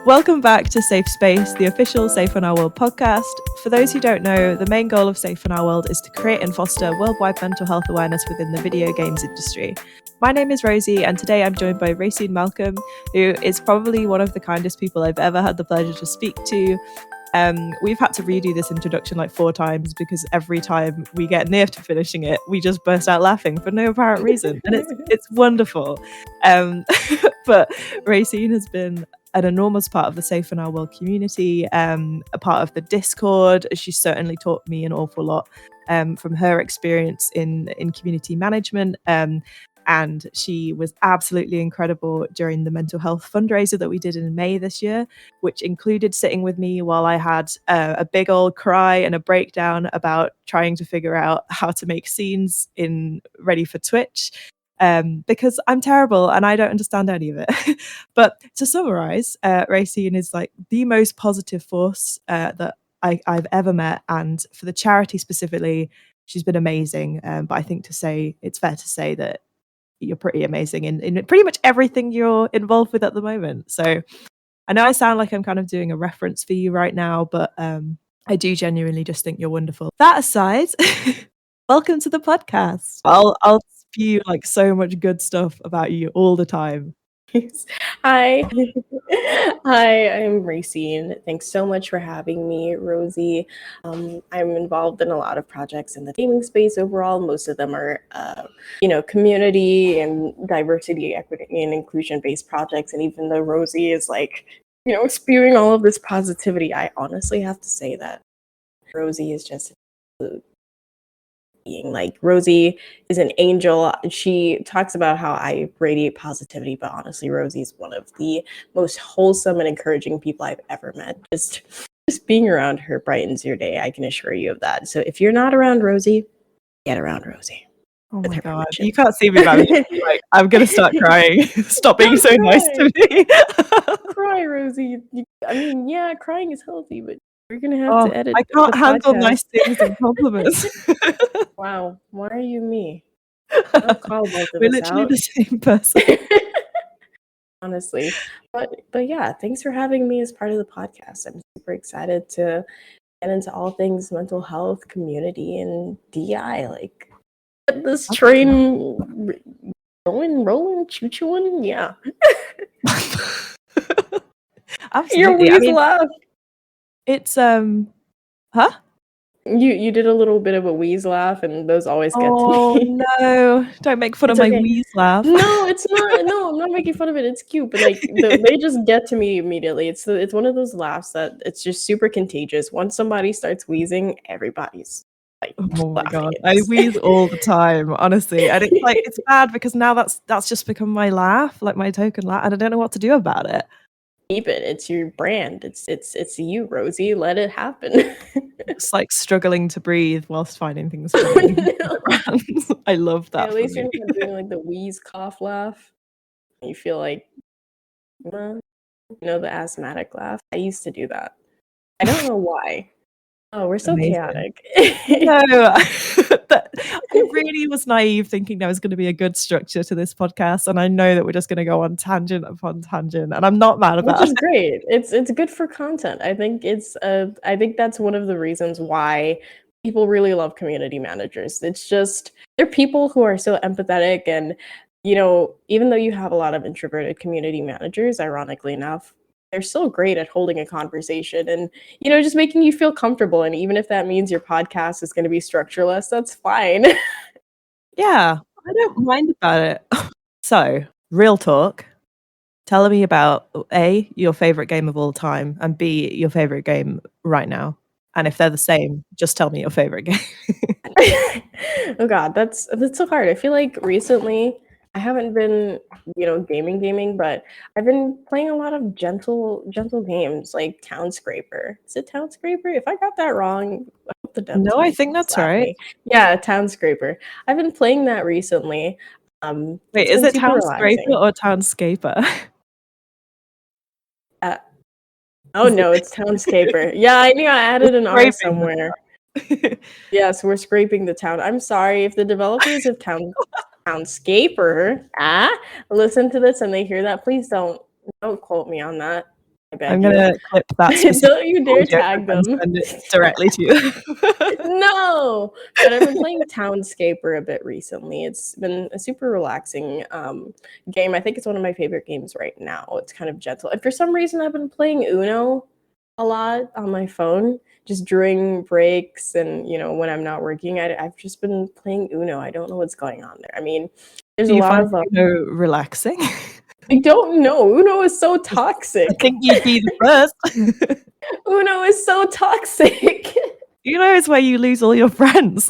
Welcome back to Safe Space, the official Safe in Our World podcast. For those who don't know, the main goal of Safe in Our World is to create and foster worldwide mental health awareness within the video games industry. My name is Rosie, and today I'm joined by Raccine Malcolm, who is probably one of the kindest people I've ever had the pleasure to speak to. We've had to redo this introduction like 4 times because every time we get near to finishing it, we just burst out laughing for no apparent reason, and it's wonderful. But Raccine has been an enormous part of the Safe in Our World community, a part of the Discord. She's certainly taught me an awful lot from her experience in community management. And she was absolutely incredible during the mental health fundraiser that we did in May this year, which included sitting with me while I had a big old cry and a breakdown about trying to figure out how to make scenes ready for Twitch. Because I'm terrible and I don't understand any of it. But to summarize, Raccine is like the most positive force that I've ever met. And for the charity specifically, she's been amazing. But I think it's fair to say that you're pretty amazing in pretty much everything you're involved with at the moment. So I know I sound like I'm kind of doing a reference for you right now, but I do genuinely just think you're wonderful. That aside, welcome to the podcast. I'll spew like so much good stuff about you all the time. Hi. Hi, I'm Raccine. Thanks so much for having me, Rosie. I'm involved in a lot of projects in the gaming space overall. Most of them are, community and diversity, equity, and inclusion-based projects. And even though Rosie is like, spewing all of this positivity, I honestly have to say that Rosie is just being. Like, Rosie is an angel. She talks about how I radiate positivity, but honestly, Rosie is one of the most wholesome and encouraging people I've ever met. Just being around her brightens your day, I can assure you of that. So if you're not around Rosie, get around Rosie. Oh my God, you can't see me, but like, I'm gonna start crying. Stop being so nice to me. Cry, Rosie. Yeah, crying is healthy, but you're gonna have to edit. I can't handle nice things and compliments. Wow, why are you me? I'll call both of We're us literally out. the same person. Honestly, but yeah, thanks for having me as part of the podcast. I'm super excited to get into all things mental health, community, and DI. Like, get this train going, rolling, choo-chooing. Yeah. Absolutely. Your wheeze laugh. It's huh? You did a little bit of a wheeze laugh, and those always get to me. Oh no! Don't make fun of my wheeze laugh. No, it's not. No, I'm not making fun of it. It's cute, but like they just get to me immediately. It's one of those laughs that it's just super contagious. Once somebody starts wheezing, everybody's like, oh my laughing. God, I wheeze all the time, honestly, and it's like it's bad because now that's just become my laugh, like my token laugh, and I don't know what to do about it. Keep it. It's your brand. It's you, Rosie. Let it happen. It's like struggling to breathe whilst finding things funny. I love that. Yeah, at least you're not doing like the wheeze cough laugh. You feel like, the asthmatic laugh. I used to do that. I don't know why. Oh, we're so Amazing. chaotic. No, I really was naive thinking there was going to be a good structure to this podcast, and I know that we're just going to go on tangent upon tangent, and I'm not mad about it. Which is great. It's good for content. I think I think that's one of the reasons why people really love community managers. It's just they're people who are so empathetic, and even though you have a lot of introverted community managers, ironically enough, they're still great at holding a conversation and just making you feel comfortable. And even if that means your podcast is going to be structureless, that's fine. Yeah, I don't mind about it. So, real talk. Tell me about A, your favorite game of all time, and B, your favorite game right now. And if they're the same, just tell me your favorite game. Oh God, that's so hard. I feel like recently I haven't been, gaming, but I've been playing a lot of gentle games like Town Scraper. Is it Town Scraper? If I got that wrong, I hope the devs No, I think that's right. me. Yeah, Town Scraper. I've been playing that recently. Wait, is it Town Scraper or Townscaper? Oh no, it's Townscaper. Yeah, I knew I added an R somewhere. Yes, we're scraping the town. I'm sorry if the developers of Townscaper listen to this and they hear that. Please don't quote me on that. I I'm beg you. gonna clip that specific Don't you dare audio tag and them. send it directly to you. No! But I've been playing Townscaper a bit recently. It's been a super relaxing, game. I think it's one of my favorite games right now. It's kind of gentle, and for some reason, I've been playing Uno a lot on my phone, just during breaks and, when I'm not working. I've just been playing Uno. I don't know what's going on there. I mean, there's Do a you lot find of, Uno relaxing? I don't know. Uno is so 'Cause I toxic. think you'd be the first. Uno is so toxic. Uno is where you lose all your friends.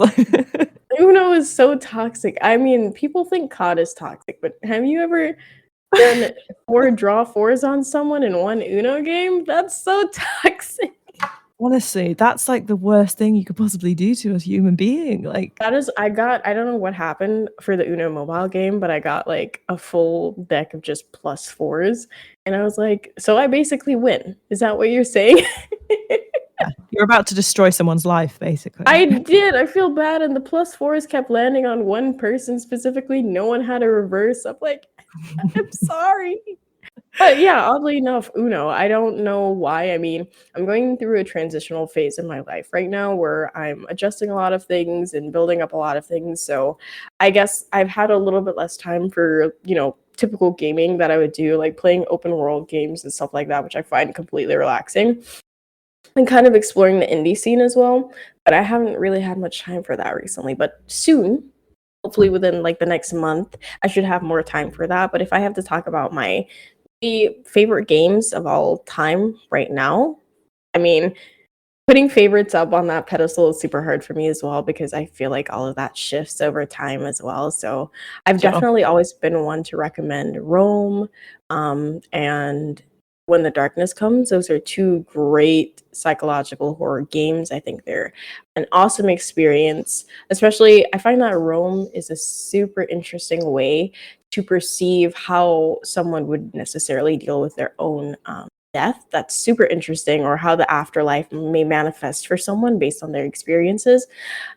Uno is so toxic. I mean, people think COD is toxic, but have you ever done 4 draw 4s on someone in one Uno game? That's so toxic. Honestly, that's, like, the worst thing you could possibly do to a human being, like That is I don't know what happened for the Uno mobile game, but I got, like, a full deck of just +4s, and I was like, "So I basically win. Is that what you're saying?" yeah, you're about to destroy someone's life, basically. I did, I feel bad, and the +4s kept landing on one person specifically, no one had a reverse. I'm like, "I'm sorry." But yeah, oddly enough, Uno, I don't know why. I mean, I'm going through a transitional phase in my life right now where I'm adjusting a lot of things and building up a lot of things. So I guess I've had a little bit less time for, typical gaming that I would do, like playing open world games and stuff like that, which I find completely relaxing. And kind of exploring the indie scene as well. But I haven't really had much time for that recently. But soon, hopefully within like the next month, I should have more time for that. But if I have to talk about my favorite games of all time right now, I mean, putting favorites up on that pedestal is super hard for me as well because I feel like all of that shifts over time as well. So I've Sure. definitely always been one to recommend Rome, and When the Darkness Comes. Those are two great psychological horror games. I think they're an awesome experience. Especially, I find that Rome is a super interesting way to perceive how someone would necessarily deal with their own death. That's super interesting, or how the afterlife may manifest for someone based on their experiences.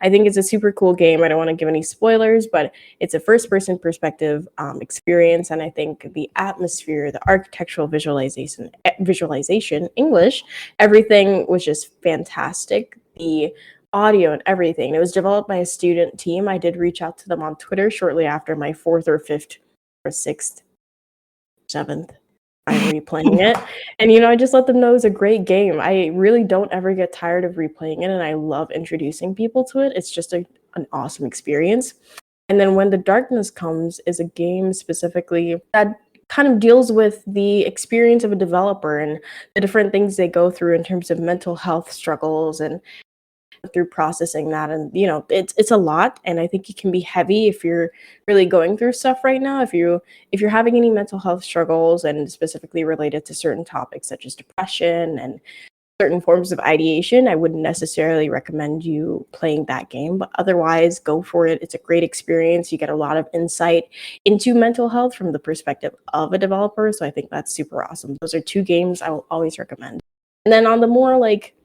I think it's a super cool game. I don't want to give any spoilers, but it's a first person perspective experience. And I think the atmosphere, the architectural visualization, English, everything was just fantastic. The audio and everything. It was developed by a student team. I did reach out to them on Twitter shortly after my fourth or fifth or sixth, seventh time replaying it. And I just let them know it was a great game. I really don't ever get tired of replaying it, and I love introducing people to it. It's just an awesome experience. And then When the Darkness Comes is a game specifically that kind of deals with the experience of a developer and the different things they go through in terms of mental health struggles and through processing that. And it's a lot, and I think it can be heavy if you're really going through stuff right now. If you're having any mental health struggles, and specifically related to certain topics such as depression and certain forms of ideation, I wouldn't necessarily recommend you playing that game. But otherwise, go for it. It's a great experience. You get a lot of insight into mental health from the perspective of a developer, so I think that's super awesome. Those are two games I will always recommend. And then on the more like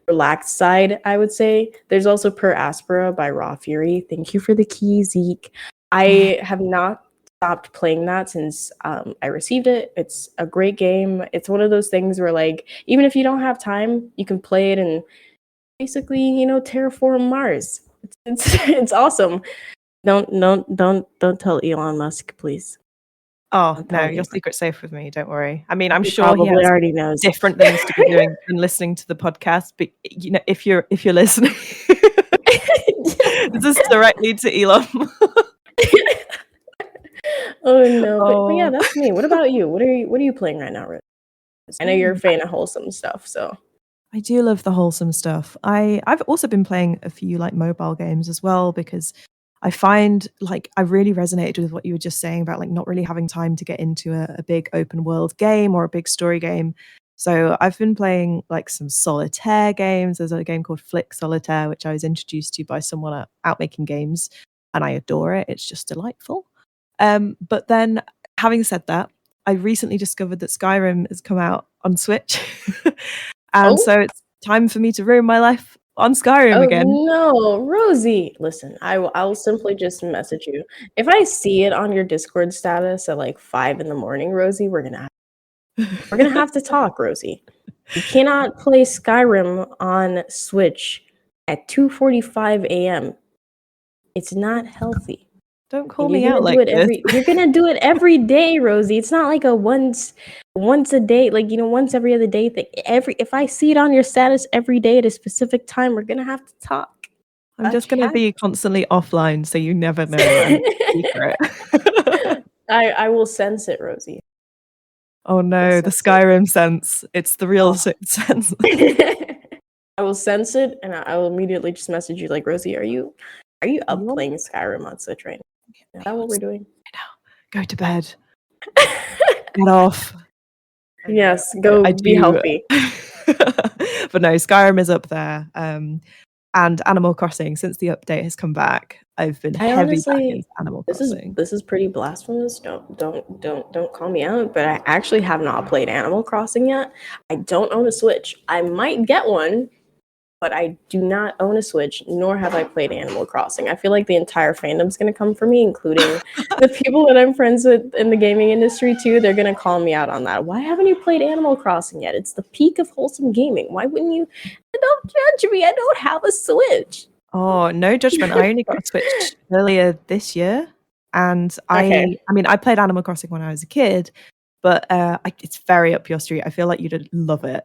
relaxed side, I would say, there's also Per Aspera by Raw Fury. Thank you for the key, Zeke. I have not stopped playing that since I received it. It's a great game. It's one of those things where, like, even if you don't have time, you can play it and basically, terraform Mars. It's awesome. Don't tell Elon Musk, please. Oh, Don't no, tell your him. secret's safe with me, don't worry. I mean, I'm He sure he probably has already knows. different things to be doing than listening to the podcast, but, if you're listening, this is directly to Elon. Oh no, but yeah, Oh. that's me. What about you? What are you playing right now, Rose? I know you're a fan of wholesome stuff, so. I do love the wholesome stuff. I've also been playing a few, like, mobile games as well, because I find, like, I really resonated with what you were just saying about, like, not really having time to get into a big open world game or a big story game. So I've been playing, like, some solitaire games. There's a game called Flick Solitaire, which I was introduced to by someone out making games, and I adore it. It's just delightful. But then, having said that, I recently discovered that Skyrim has come out on Switch. And Oh? so it's time for me to ruin my life on Skyrim Oh again. no, Rosie. Listen, I'll simply just message you. If I see it on your Discord status at like 5 in the morning, Rosie, we're gonna have We're gonna have to talk, Rosie. You cannot play Skyrim on Switch at 2:45 a.m. It's not healthy. Don't call And you're me out gonna do like it this. you're gonna do it every day, Rosie. It's not like a once a day, like, once every other day thing. If I see it on your status every day at a specific time, we're gonna have to talk. I'm A just gonna chat. be constantly offline, so you never know, and secret. I will sense it, Rosie. Oh I will no, the sense it. Skyrim sense. It's the real Oh. sixth sense. I will sense it, and I will immediately just message you like, Rosie, are you up You want playing Skyrim on Switch right now? Is that what we're doing? go to bed. Get off. I know. Yes, go I be do. healthy. But no, Skyrim is up there. And Animal Crossing, since the update has come back, I've been I heavy back honestly, into Animal this is Crossing. pretty blasphemous. Don't call me out, but I actually have not played Animal Crossing yet. I don't own a Switch. I might get one, but I do not own a Switch, nor have I played Animal Crossing. I feel like the entire fandom's gonna come for me, including the people that I'm friends with in the gaming industry too. They're gonna call me out on that. Why haven't you played Animal Crossing yet? It's the peak of wholesome gaming. Why wouldn't you? Don't judge me. I don't have a Switch. Oh, no judgment. I only got a Switch earlier this year, and Okay. I mean, I played Animal Crossing when I was a kid, but it's very up your street. I feel like you'd love it.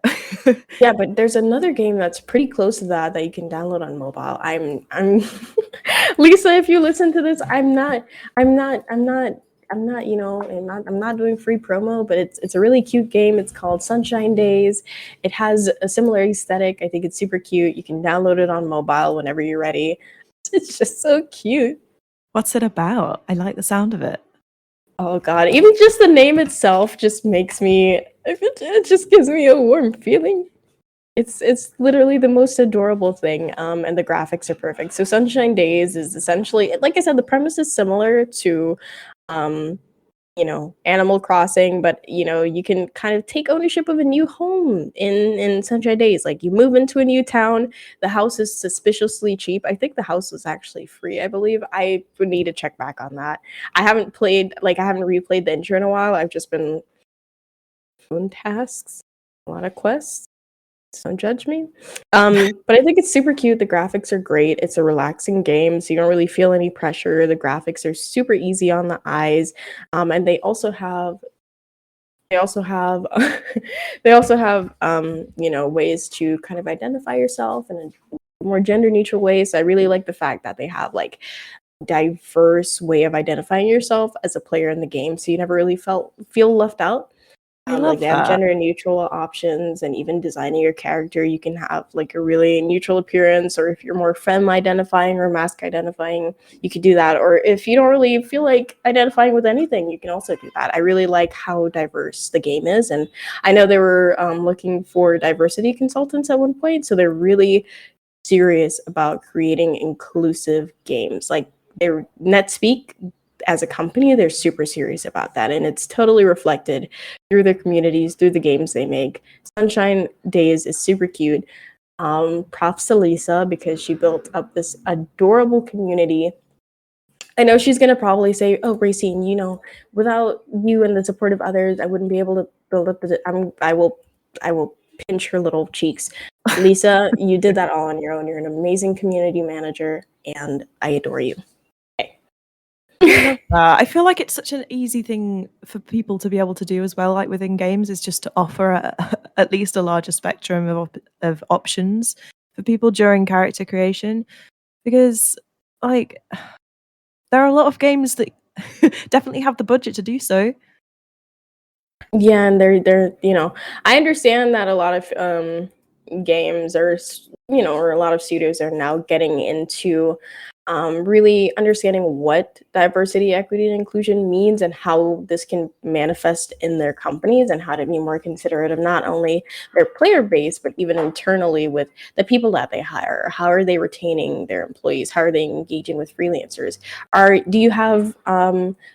Yeah, but there's another game that's pretty close to that you can download on mobile. I'm Lisa, if you listen to this, I'm not doing free promo, but it's a really cute game. It's called Sunshine Days. It has a similar aesthetic. I think it's super cute. You can download it on mobile whenever you're ready. It's just so cute. What's it about? I like the sound of it. Oh god, even just the name itself just makes me it just gives me a warm feeling. It's literally the most adorable thing, and the graphics are perfect. So Sunshine Days is essentially, like I said, the premise is similar to, um, Animal Crossing, but you can kind of take ownership of a new home in Sunshine Days. Like you move into a new town, the house is suspiciously cheap. I think the house was actually free. I believe I would need to check back on that. I haven't replayed the intro in a while. I've just been doing tasks, a lot of quests. Don't judge me. But I think it's super cute. The graphics are great. It's a relaxing game, so you don't really feel any pressure. The graphics are super easy on the eyes, and they also have they also have ways to kind of identify yourself in a more gender neutral way. So I really like the fact that they have like diverse way of identifying yourself as a player in the game, so you never really feel left out. I Like love they have that. gender neutral options, and even designing your character, you can have like a really neutral appearance, or if you're more femme identifying or mask identifying, you could do that. Or if you don't really feel like identifying with anything, you can also do that. I really like how diverse the game is, and I know they were looking for diversity consultants at one point, so they're really serious about creating inclusive games. Like they're NetSpeak as a company, they're super serious about that, and it's totally reflected through their communities, through the games they make. Sunshine Days is super cute. Props to Lisa because she built up this adorable community. I know she's gonna probably say, "Oh, Racine, without you and the support of others, I wouldn't be able to build up the." I will pinch her little cheeks. Lisa, you did that all on your own. You're an amazing community manager, and I adore you. Okay. I love that. I feel like it's such an easy thing for people to be able to do as well, like within games, is just to offer at least a larger spectrum of options for people during character creation. Because, like, there are a lot of games that definitely have the budget to do so. Yeah, and they're I understand that a lot of games or a lot of studios are now getting into really understanding what diversity, equity, and inclusion means, and how this can manifest in their companies, and how to be more considerate of not only their player base, but even internally with the people that they hire. How are they retaining their employees? How are they engaging with freelancers? Do you have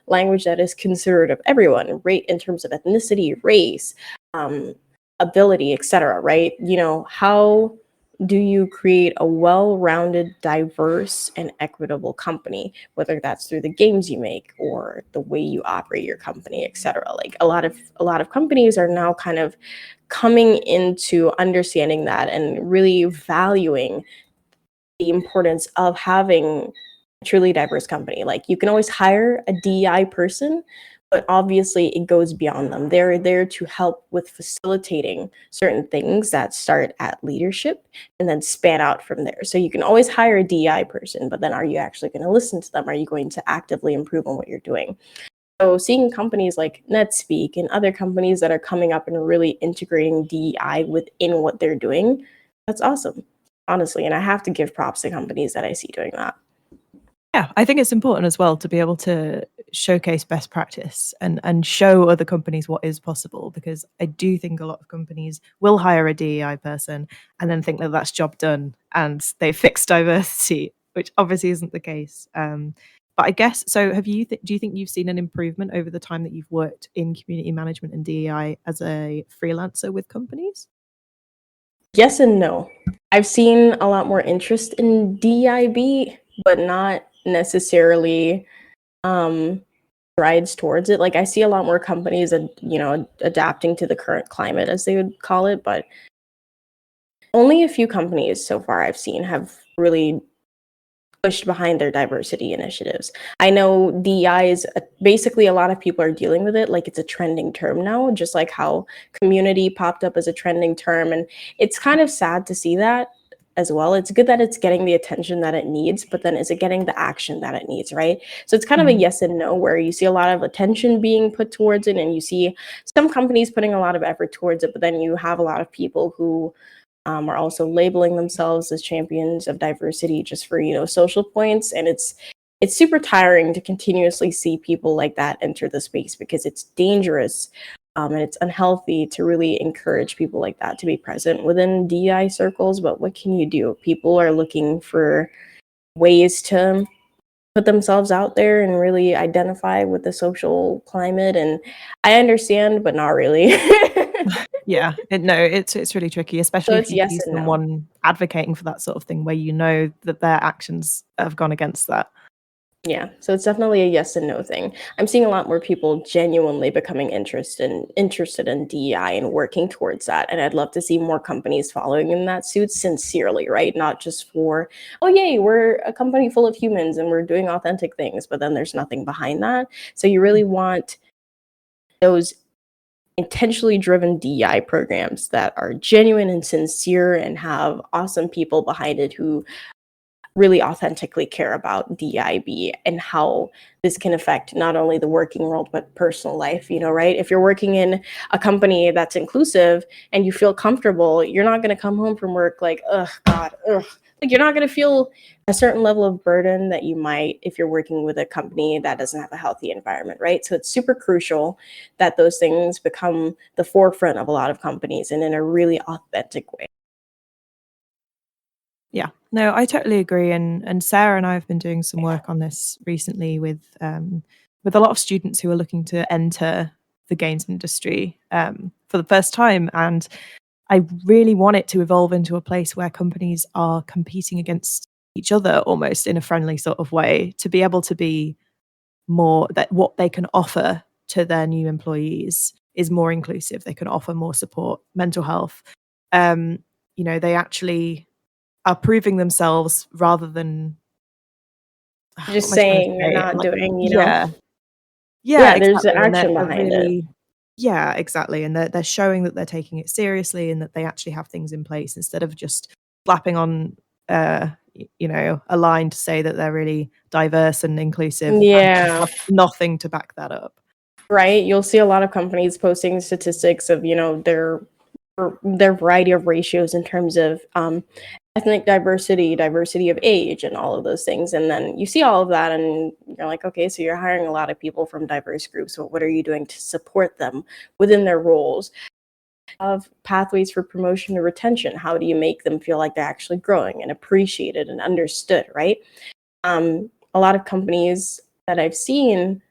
language that is considerate of everyone, rate in terms of ethnicity, race, um, ability, etc. Right? How do you create a well-rounded, diverse, and equitable company, whether that's through the games you make or the way you operate your company, etc. Like a lot of companies are now kind of coming into understanding that and really valuing the importance of having a truly diverse company. Like you can always hire a DEI person, but obviously it goes beyond them. They're there to help with facilitating certain things that start at leadership and then span out from there. So you can always hire a DEI person, but then are you actually going to listen to them? Are you going to actively improve on what you're doing? So seeing companies like NetSpeak and other companies that are coming up and really integrating DEI within what they're doing, that's awesome, honestly. And I have to give props to companies that I see doing that. Yeah, I think it's important as well to be able to showcase best practice and show other companies what is possible, because I do think a lot of companies will hire a DEI person and then think that that's job done and they fix diversity, which obviously isn't the case. But I guess so. Do you think you've seen an improvement over the time that you've worked in community management and DEI as a freelancer with companies? Yes and no. I've seen a lot more interest in DIB, but not necessarily um, strides towards it. Like I see a lot more companies that, adapting to the current climate, as they would call it, but only a few companies so far I've seen have really pushed behind their diversity initiatives. I know DEI is basically a lot of people are dealing with it like it's a trending term now, just like how community popped up as a trending term. And it's kind of sad to see that as well. It's good that it's getting the attention that it needs, but then is it getting the action that it needs, right? So it's kind of a Mhm. yes and no, where you see a lot of attention being put towards it, and you see some companies putting a lot of effort towards it, but then you have a lot of people who are also labeling themselves as champions of diversity just for social points, and it's super tiring to continuously see people like that enter the space, because it's dangerous, and it's unhealthy to really encourage people like that to be present within DI circles. But what can you do? People are looking for ways to put themselves out there and really identify with the social climate, and I understand, but not really. Yeah, no, it's really tricky, So especially if it's you yes see and no. someone advocating for that sort of thing where you know that their actions have gone against that. Yeah, so it's definitely a yes and no thing. I'm seeing a lot more people genuinely becoming interested in DEI and working towards that. And I'd love to see more companies following in that suit sincerely, right? Not just for, oh yay, we're a company full of humans and we're doing authentic things, but then there's nothing behind that. So you really want those intentionally driven DEI programs that are genuine and sincere and have awesome people behind it who really authentically care about DIB and how this can affect not only the working world but personal life, right? If you're working in a company that's inclusive and you feel comfortable, you're not going to come home from work like, ugh, God, ugh. Like you're not going to feel a certain level of burden that you might if you're working with a company that doesn't have a healthy environment, right? So it's super crucial that those things become the forefront of a lot of companies and in a really authentic way. Yeah, no, I totally agree. And Sarah and I have been doing some work on this recently with a lot of students who are looking to enter the games industry for the first time. And I really want it to evolve into a place where companies are competing against each other almost in a friendly sort of way, to be able to be more that what they can offer to their new employees is more inclusive. They can offer more support, mental health. Um, they actually are proving themselves rather than what Just am I trying to saying and say? not Like, doing. yeah, yeah, Yeah, there's an exactly. And action they're behind it. really, yeah, exactly. And they're showing that they're taking it seriously and that they actually have things in place instead of just slapping on a line to say that they're really diverse and inclusive and Yeah, have nothing to back that up. right? You'll see a lot of companies posting statistics of, their variety of ratios in terms of ethnic diversity, diversity of age, and all of those things. And then you see all of that, and you're like, okay, so you're hiring a lot of people from diverse groups. But what are you doing to support them within their roles? Of pathways for promotion or retention. How do you make them feel like they're actually growing and appreciated and understood, right? A lot of companies that I've seen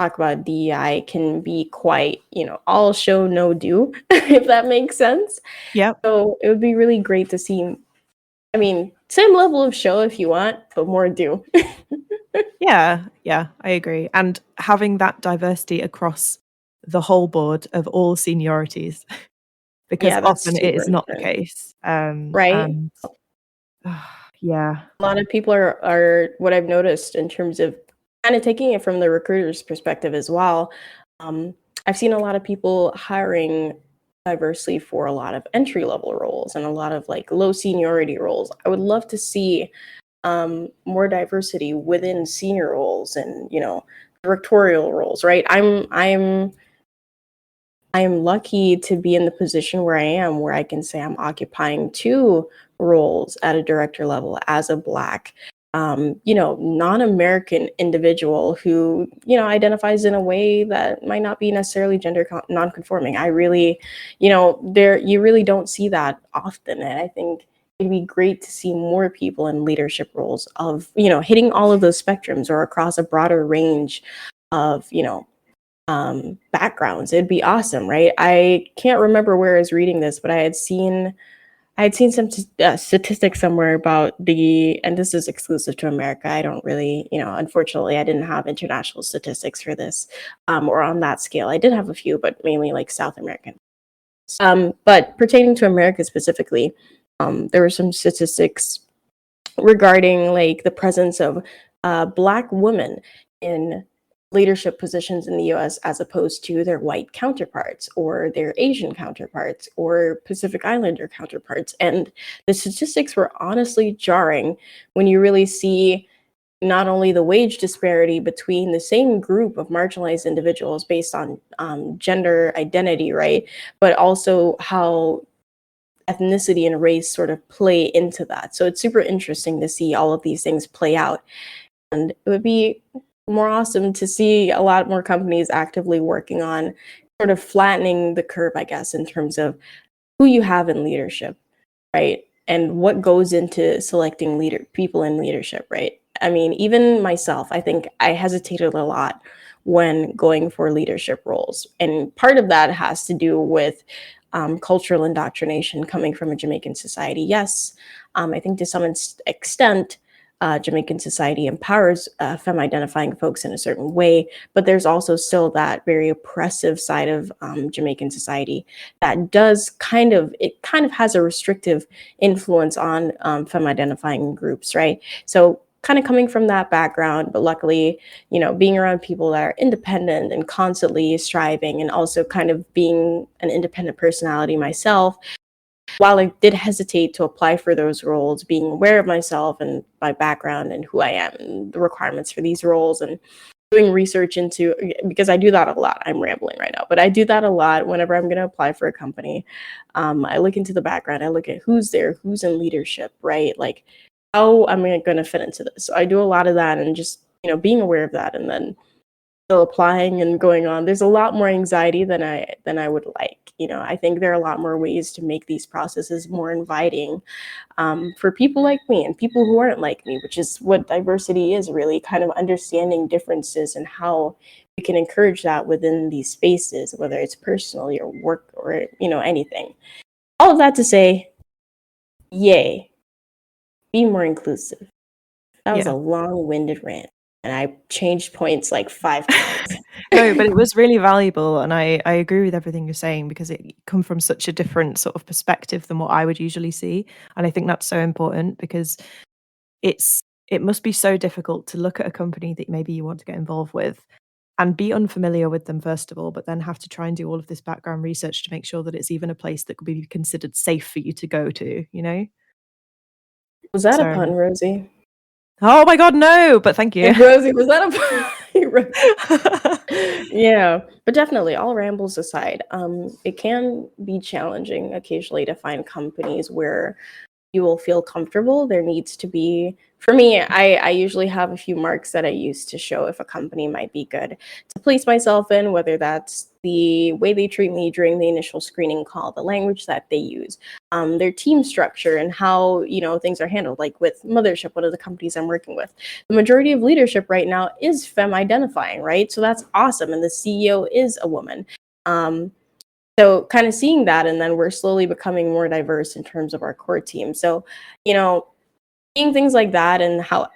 talk about DEI can be quite, all show, no do, if that makes sense. Yep. So it would be really great to see I mean, same level of show if you want, but more do. Yeah, I agree. And having that diversity across the whole board of all seniorities, because Yeah, that's often it super is not the important, case. right? And yeah, A lot of people are what I've noticed in terms of kind of taking it from the recruiter's perspective as well. Um, I've seen a lot of people hiring diversely for a lot of entry level roles and a lot of like low seniority roles. I would love to see more diversity within senior roles and directorial roles. Right? I'm lucky to be in the position where I am, where I can say I'm occupying two roles at a director level as a Black, non-American individual who, identifies in a way that might not be necessarily gender non-conforming. I really, you really don't see that often. And I think it'd be great to see more people in leadership roles of, hitting all of those spectrums or across a broader range of, backgrounds. It'd be awesome, right? I can't remember where I was reading this, but I had seen some statistics somewhere about and this is exclusive to America. I don't really, unfortunately, I didn't have international statistics for this, or on that scale. I did have a few, but mainly like South American. But pertaining to America specifically, there were some statistics regarding like the presence of Black women in leadership positions in the US as opposed to their white counterparts or their Asian counterparts or Pacific Islander counterparts. And the statistics were honestly jarring when you really see not only the wage disparity between the same group of marginalized individuals based on gender identity, right? But also how ethnicity and race sort of play into that. So it's super interesting to see all of these things play out. And it would be more awesome to see a lot more companies actively working on sort of flattening the curve, I guess, in terms of who you have in leadership, right? And what goes into selecting people in leadership, right? I mean, even myself, I think I hesitated a lot when going for leadership roles. And part of that has to do with cultural indoctrination coming from a Jamaican society. Yes, I think to some extent, Jamaican society empowers femme identifying folks in a certain way, but there's also still that very oppressive side of Jamaican society that kind of has a restrictive influence on femme identifying groups, right? So kind of coming from that background, but luckily, being around people that are independent and constantly striving, and also kind of being an independent personality myself, while I did hesitate to apply for those roles, being aware of myself and my background and who I am and the requirements for these roles, and doing research into, because I do that a lot. I'm rambling right now, but I do that a lot whenever I'm going to apply for a company. I look into the background. I look at who's there, who's in leadership, right? Like, how am I going to fit into this? So I do a lot of that, and just being aware of that, and then still applying and going on. There's a lot more anxiety than I would like. I think there are a lot more ways to make these processes more inviting for people like me and people who aren't like me, which is what diversity is, really kind of understanding differences and how we can encourage that within these spaces, whether it's personally or work or anything. All of that to say, yay, be more inclusive. That was a yeah. long-winded rant, and I changed points like 5 times. No, but it was really valuable, and I agree with everything you're saying because it come from such a different sort of perspective than what I would usually see, and I think that's so important because it must be so difficult to look at a company that maybe you want to get involved with and be unfamiliar with them first of all, but then have to try and do all of this background research to make sure that it's even a place that could be considered safe for you to go to, you know? Was that a So pun, Rosie? oh my god, no, but thank you. Rosie, was that a pun? Yeah, but definitely, all rambles aside, it can be challenging occasionally to find companies where you will feel comfortable. There needs to be, for me, I usually have a few marks that I use to show if a company might be good to place myself in, whether that's the way they treat me during the initial screening call, the language that they use, their team structure, and how things are handled. Like with Mothership, one of the companies I'm working with, the majority of leadership right now is femme identifying, right? So that's awesome, and the CEO is a woman. Um, So kind of seeing that, and then we're slowly becoming more diverse in terms of our core team. So, seeing things like that and how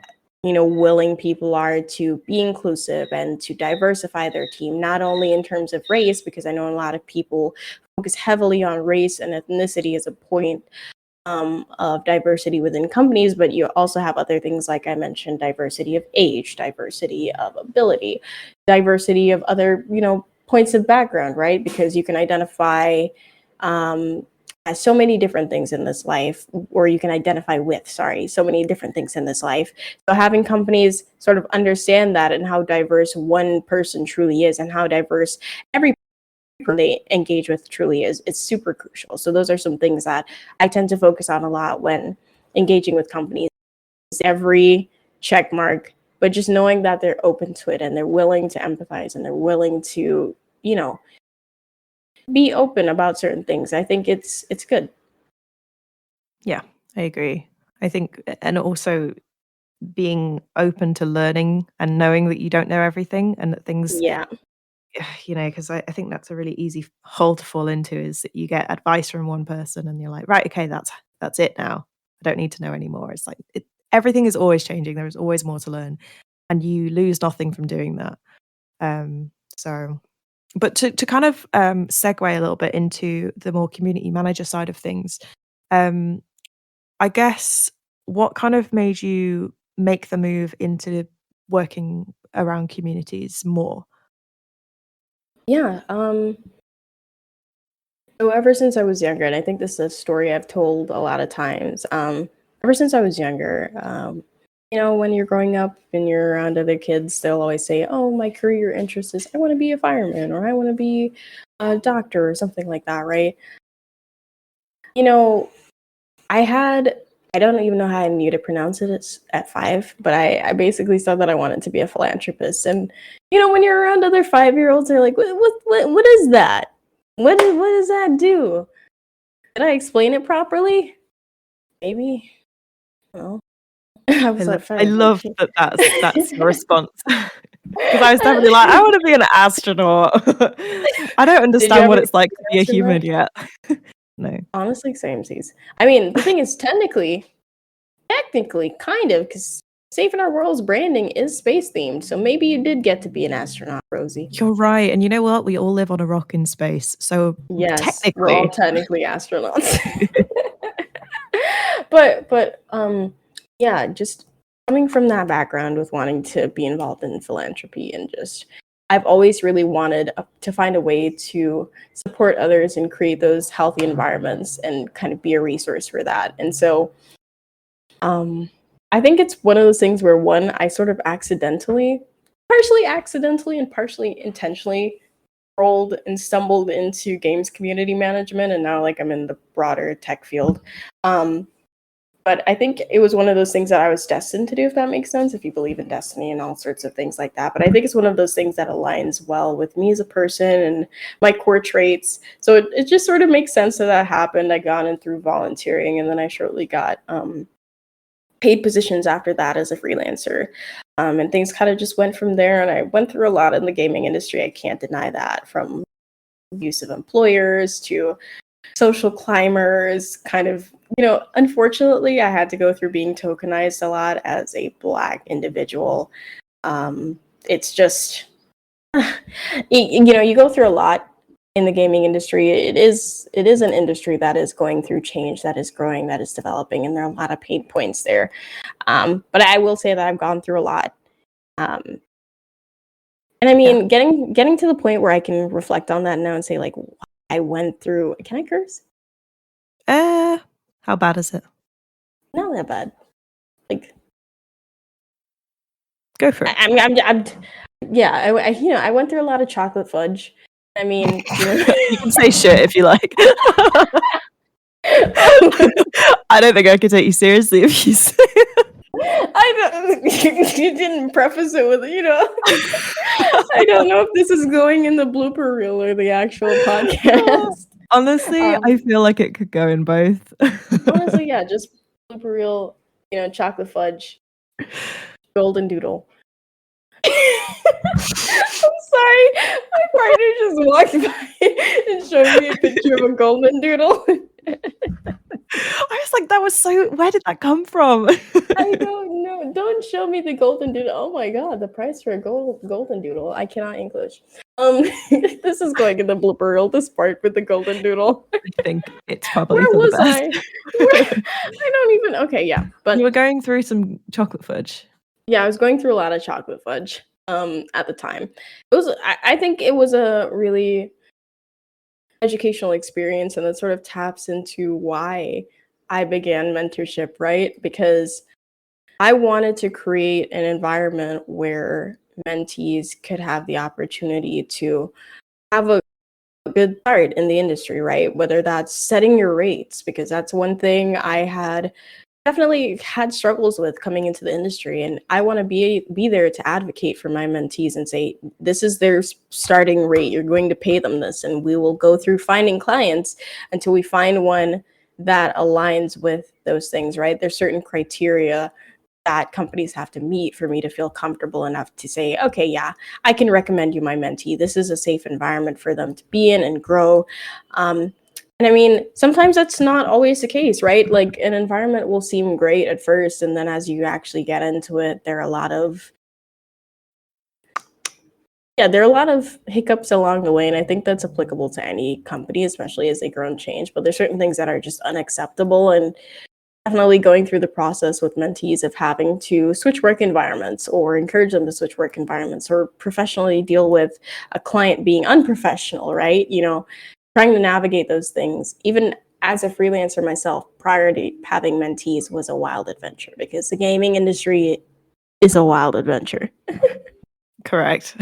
willing people are to be inclusive and to diversify their team, not only in terms of race, because I know a lot of people focus heavily on race and ethnicity as a point of diversity within companies, but you also have other things like I mentioned: diversity of age, diversity of ability, diversity of other points of background, right? Because you can identify as so many different things in this life, or you can identify with, so many different things in this life. So having companies sort of understand that and how diverse one person truly is and how diverse every person they engage with truly is, it's super crucial. So those are some things that I tend to focus on a lot when engaging with companies. Every check mark, but just knowing that they're open to it and they're willing to empathize and they're willing to, be open about certain things. I think it's good. Yeah, I agree. I think, and also being open to learning and knowing that you don't know everything and that things, Yeah. because I think that's a really easy hole to fall into, is that you get advice from one person and you're like, right, okay, that's it now. I don't need to know anymore. It's like everything is always changing. There is always more to learn, and you lose nothing from doing that. So, but to kind of segue a little bit into the more community manager side of things, um, I guess what kind of made you make the move into working around communities more? Yeah. So ever since I was younger, and I think this is a story I've told a lot of times. Ever since I was younger, when you're growing up and you're around other kids, they'll always say, "Oh, my career interest is I want to be a fireman or I want to be a doctor or something like that," right? You know, I don't even know how I knew to pronounce it at 5, but I basically said that I wanted to be a philanthropist. And when you're around other 5-year-olds, they're like, what is that? What does that do? Did I explain it properly? Maybe. Well, I was at I 5, like, love that that's your response. Because I was definitely like, "I wanna be an astronaut." I don't Did you understand ever what want it's like to to be be an a astronaut? human yet. No. Honestly, samesies. I mean, the thing is, technically, kind of, because Safe in Our World's branding is space themed, so maybe you did get to be an astronaut, Rosie. You're right, and you know what? We all live on a rock in space, so Yes, we're all technically. technically astronauts. But yeah, just coming from that background with wanting to be involved in philanthropy and just I've always really wanted to find a way to support others and create those healthy environments and kind of be a resource for that. And so um I think it's one of those things where one I sort of partially accidentally and partially intentionally rolled and stumbled into games community management, and now like I'm in the broader tech field. Um, but I think it was one of those things that I was destined to do, if that makes sense, if you believe in destiny and all sorts of things like that. But I think it's one of those things that aligns well with me as a person and my core traits. So it just sort of makes sense that happened. I got in through volunteering, and then I shortly got paid positions after that as a freelancer. And things kind of just went from there. And I went through a lot in the gaming industry. I can't deny that, from abusive employers to social climbers, kind of, unfortunately, I had to go through being tokenized a lot as a Black individual. It's just, you go through a lot in the gaming industry. It is an industry that is going through change, that is growing, that is developing, and there are a lot of pain points there. But I will say that I've gone through a lot. Um, and I Yeah. mean, getting to the point where I can reflect on that now and say, like, I went through. Can I curse? How bad is it? Not that bad. Like, Go for it. I mean, yeah. I went through a lot of chocolate fudge. I mean, You can say shit if you like. I don't think I could take you seriously if you say I don't. You didn't preface it with, I don't know if this is going in the blooper reel or the actual podcast. Honestly, I Um, feel like it could go in both. Honestly, yeah, just blooper reel. Chocolate fudge, golden doodle. sorry. My partner just walked by and showed me a picture of a golden doodle. I was like, that was so. Where did that come from? I don't know. Don't show me the golden doodle. Oh my god, the price for a golden doodle. I cannot English. This is going in the blooper reel. This part with the golden doodle. I think it's probably Where for the was I? best. I don't even. Okay, yeah, but You were going through some chocolate fudge. yeah, I was going through a lot of chocolate fudge. At the time, it was. I think it was a really educational experience, and that sort of taps into why I began mentorship, right? Because I wanted to create an environment where mentees could have the opportunity to have a good start in the industry, right? Whether that's setting your rates, because that's one thing I had definitely had struggles with coming into the industry, and I want to be there to advocate for my mentees and say this is their starting rate. You're going to pay them this, and we will go through finding clients until we find one that aligns with those things, right? There's certain criteria that companies have to meet for me to feel comfortable enough to say, okay, yeah, I can recommend you my mentee. This is a safe environment for them to be in and grow. And I mean, sometimes that's not always the case, right? Like an environment will seem great at first, and then as you actually get into it, there are a lot of hiccups along the way, and I think that's applicable to any company, especially as they grow and change. But there's certain things that are just unacceptable, and definitely going through the process with mentees of having to switch work environments or encourage them to switch work environments or professionally deal with a client being unprofessional, right? Trying to navigate those things, even as a freelancer myself, prior to having mentees, was a wild adventure because the gaming industry is a wild adventure. Correct.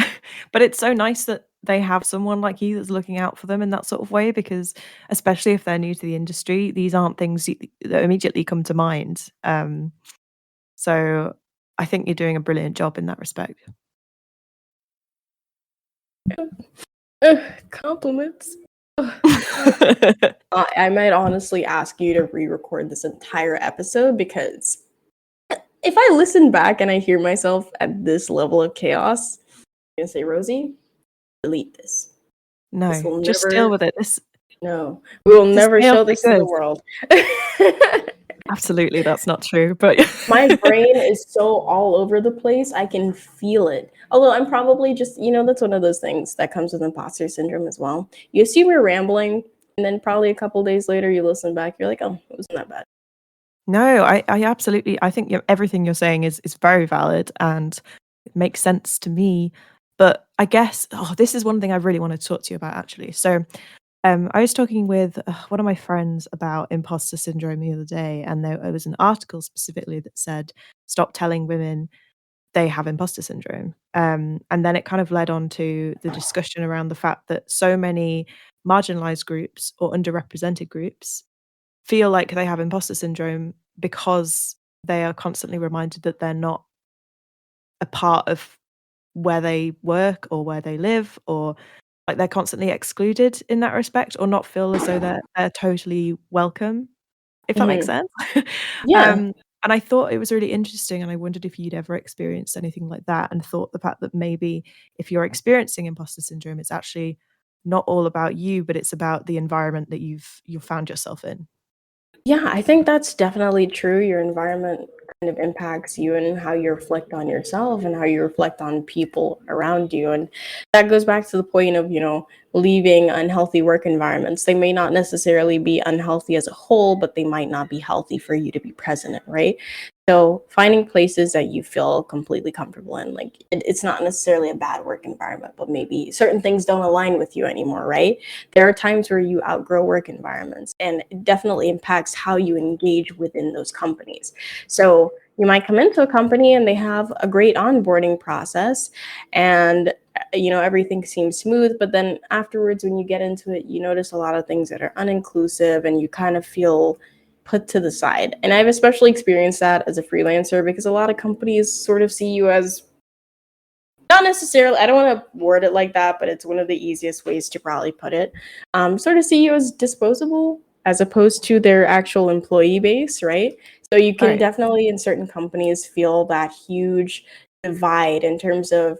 But it's so nice that they have someone like you that's looking out for them in that sort of way, because especially if they're new to the industry, these aren't things that immediately come to mind. So I think you're doing a brilliant job in that respect. Compliments. I might honestly ask you to re-record this entire episode because if I listen back and I hear myself at this level of chaos, I'm gonna say, Rosie, delete this. This No, will just deal never. with it. This No, we will this never chaos show is this to the good. world. Absolutely, that's not true. But My brain is so all over the place. I can feel it. Although I'm probably just, that's one of those things that comes with imposter syndrome as well. You assume you're rambling, and then probably a couple days later, you listen back, you're like, oh, it wasn't that bad. no, I absolutely, I think everything you're saying is very valid and it makes sense to me. But I guess, this is one thing I really wanted to talk to you about actually. So I was talking with one of my friends about imposter syndrome the other day, and there was an article specifically that said, "Stop telling women they have imposter syndrome." And then it kind of led on to the discussion around the fact that so many marginalized groups or underrepresented groups feel like they have imposter syndrome because they are constantly reminded that they're not a part of where they work or where they live, or like they're constantly excluded in that respect, or not feel as though they're totally welcome, if that makes Hmm. sense. Yeah. And I thought it was really interesting, and I wondered if you'd ever experienced anything like that, and thought the fact that maybe if you're experiencing imposter syndrome, it's actually not all about you, but it's about the environment that you've found yourself in. Yeah, I think that's definitely true. Your environment kind of impacts you and how you reflect on yourself and how you reflect on people around you. And that goes back to the point of, leaving unhealthy work environments. They may not necessarily be unhealthy as a whole, but they might not be healthy for you to be present in, right? So finding places that you feel completely comfortable in, like it's not necessarily a bad work environment, but maybe certain things don't align with you anymore, right? There are times where you outgrow work environments, and it definitely impacts how you engage within those companies. So you might come into a company and they have a great onboarding process, and everything seems smooth, but then afterwards when you get into it, you notice a lot of things that are uninclusive, and you kind of feel put to the side. And I've especially experienced that as a freelancer because a lot of companies sort of see you as, not necessarily, I don't want to word it like that, but it's one of the easiest ways to probably put it. Sort of see you as disposable as opposed to their actual employee base, right? So you can Right. definitely in certain companies feel that huge divide in terms of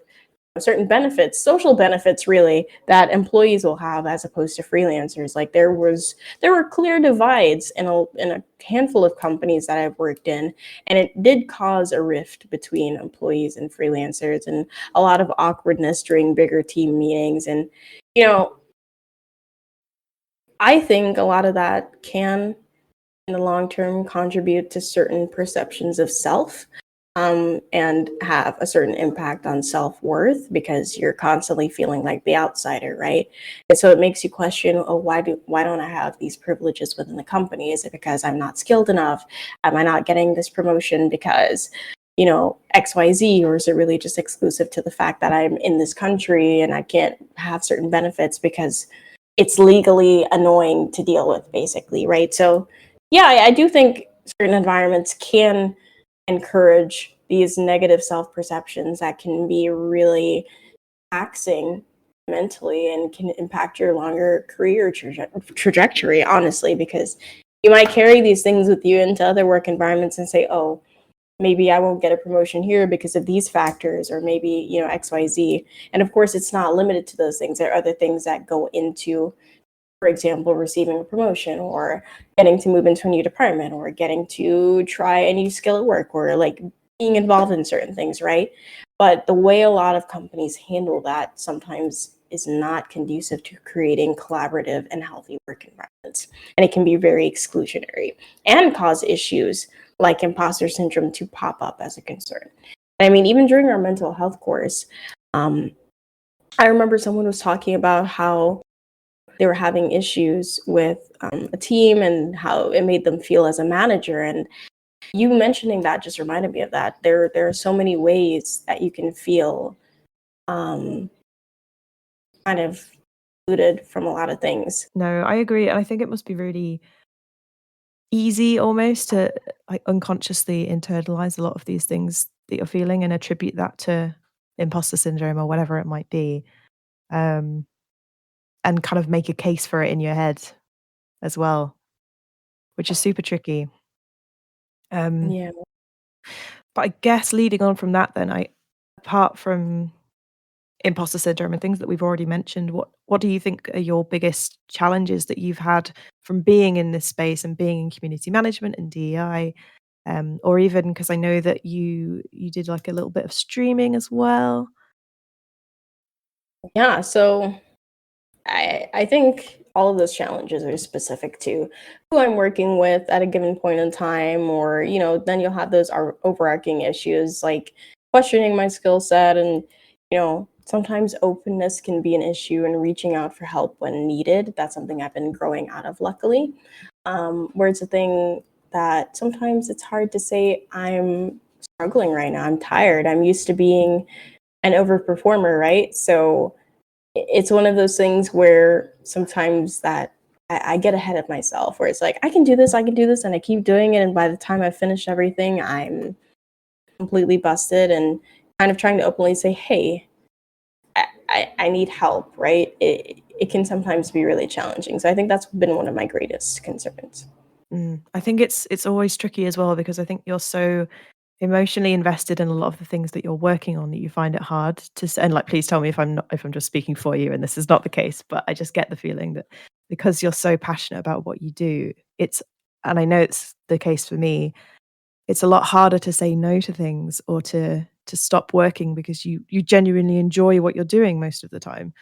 certain benefits, social benefits really, that employees will have as opposed to freelancers. Like there were clear divides in a handful of companies that I've worked in, and it did cause a rift between employees and freelancers and a lot of awkwardness during bigger team meetings. And you know, I think a lot of that can in the long term contribute to certain perceptions of self, and have a certain impact on self-worth because you're constantly feeling like the outsider, right? And so it makes you question, oh, why don't I have these privileges within the company? Is it because I'm not skilled enough? Am I not getting this promotion because XYZ, or is it really just exclusive to the fact that I'm in this country and I can't have certain benefits because it's legally annoying to deal with, basically, right? So yeah, I do think certain environments can encourage these negative self perceptions that can be really taxing mentally and can impact your longer career trajectory, honestly, because you might carry these things with you into other work environments and say, oh, maybe I won't get a promotion here because of these factors, or maybe, XYZ. And of course, it's not limited to those things. There are other things that go into, for example, receiving a promotion or getting to move into a new department or getting to try a new skill at work or like being involved in certain things, right? But the way a lot of companies handle that sometimes is not conducive to creating collaborative and healthy work environments. And it can be very exclusionary and cause issues like imposter syndrome to pop up as a concern. I mean, even during our mental health course, I remember someone was talking about how they were having issues with a team and how it made them feel as a manager. And you mentioning that just reminded me of that. There are so many ways that you can feel um, kind of excluded from a lot of things. No, I agree. And I think it must be really easy almost to like unconsciously internalize a lot of these things that you're feeling and attribute that to imposter syndrome or whatever it might be. Um, and kind of make a case for it in your head as well, which is super tricky. Um, Yeah. but I guess leading on from that then, apart from imposter syndrome and things that we've already mentioned, what do you think are your biggest challenges that you've had from being in this space and being in community management and DEI? Or even because I know that you did like a little bit of streaming as well. Yeah. So I think all of those challenges are specific to who I'm working with at a given point in time, or then you'll have those overarching issues like questioning my skill set, and sometimes openness can be an issue and reaching out for help when needed. That's something I've been growing out of, luckily. Where it's a thing that sometimes it's hard to say I'm struggling right now. I'm tired. I'm used to being an overperformer, right? So it's one of those things where sometimes that I get ahead of myself, where it's like, I can do this, and I keep doing it. And by the time I finish everything, I'm completely busted and kind of trying to openly say, hey, I need help, right? It can sometimes be really challenging. So I think that's been one of my greatest concerns. I think it's always tricky as well because I think you're so emotionally invested in a lot of the things that you're working on that you find it hard to and like please tell me if I'm just speaking for you and this is not the case, but I just get the feeling that because you're so passionate about what you do, it's and I know it's the case for me, it's a lot harder to say no to things or to stop working because you genuinely enjoy what you're doing most of the time.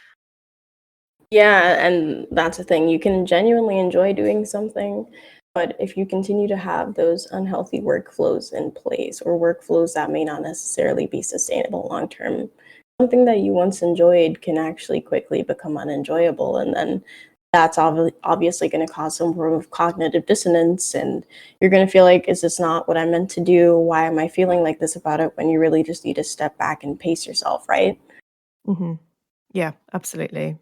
Yeah, and that's the thing. You can genuinely enjoy doing something, but if you continue to have those unhealthy workflows in place, or workflows that may not necessarily be sustainable long term, something that you once enjoyed can actually quickly become unenjoyable. And then that's obviously going to cause some form of cognitive dissonance. And you're going to feel like, is this not what I meant to do? Why am I feeling like this about it? When you really just need to step back and pace yourself, right? Mhm. Yeah, absolutely.